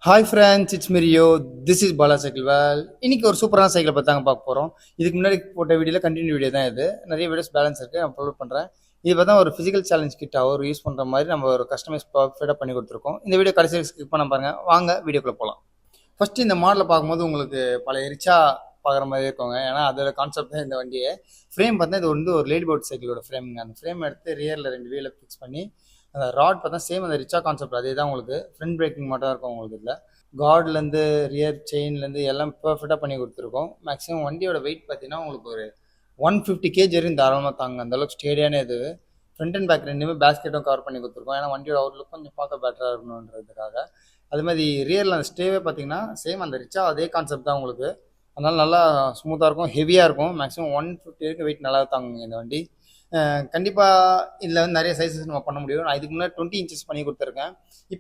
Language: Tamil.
ஹாய் ஃப்ரெண்ட்ஸ், இட்ஸ் மிரியோ. திஸ் இஸ் பாலா சைக்கிள் வேல். இன்னைக்கு ஒரு சூப்பரான சைக்கிளை பற்றி தாங்க பார்க்க போகிறோம். இதுக்கு முன்னாடி போட்ட வீடியோவில் கண்டினியூ வீடியோ தான் இது. நிறைய வீடியோஸ் பேலன்ஸ் இருக்குது, நான் அப்லோட் பண்ணுறேன். இது பார்த்தா ஒரு ஃபிசிக்கல் சேலஞ்ச் கிட்ட அவர் யூஸ் பண்ணுற மாதிரி நம்ம ஒரு கஸ்டமைஸ் பர்ஃபெக்டாக பண்ணி கொடுத்துருக்கோம். இந்த வீடியோ கடைசி ஸ்கிப் பண்ண பாருங்கள். வாங்க வீடியோக்குள்ளே போகலாம். ஃபஸ்ட்டு இந்த மாடலை பார்க்கும்போது உங்களுக்கு பழைய ரிச்சா பார்க்குற மாதிரி இருக்குங்க. ஏன்னா அதோட கான்செப்ட் தான் இந்த வண்டியை. ஃப்ரேம் பார்த்தா இது வந்து ஒரு லேடி போர்ட் சைக்கிளோட ஃப்ரேமுங்க. அந்த ஃப்ரேம் எடுத்து ரியரில் 2 வீலை ஃபிக்ஸ் பண்ணி அந்த ராட் பார்த்தா சேம் அந்த ரிச்சா கான்செப்ட் அதே தான். உங்களுக்கு ஃப்ரண்ட் பிரேக்கிங் மட்டும் தான் இருக்கும் உங்களுக்கு. இல்லை கார்ட்லேருந்து ரியர் செயின்லேருந்து எல்லாம் பர்ஃபெக்டாக பண்ணி கொடுத்துருக்கோம். மேக்ஸிமம் வண்டியோட வெயிட் பார்த்தீங்கன்னா உங்களுக்கு ஒரு 150 கேஜி வரையும் தாராளமாக தாங்க. அந்தளவுக்கு ஸ்டேடியான இது. ஃப்ரண்ட் அண்ட் பேக் ரெண்டுமே பேஸ்கெட்டும் கவர் பண்ணி கொடுத்துருக்கோம். ஏன்னா வண்டியோட அவுட்லுக் கொஞ்சம் பார்க்க பெட்டராக இருக்கணுன்றதுக்காக. அது மாதிரி ரியரில் அந்த ஸ்டேவே பார்த்தீங்கன்னா சேம் அந்த ரிச்சா அதே கான்செப்ட் தான் உங்களுக்கு. அதனால் நல்லா ஸ்மூத்தாக இருக்கும், ஹெவியாக இருக்கும். மேக்ஸிமம் 150 வரைக்கும் வெயிட் நல்லா தாங்குங்க இந்த வண்டி. கண்டிப்பாக இதில் வந்து நிறைய சைஸஸ் நம்ம பண்ண முடியும். நான் இதுக்கு முன்னாடி 20 இன்ச்சஸ் பண்ணி கொடுத்துருக்கேன்.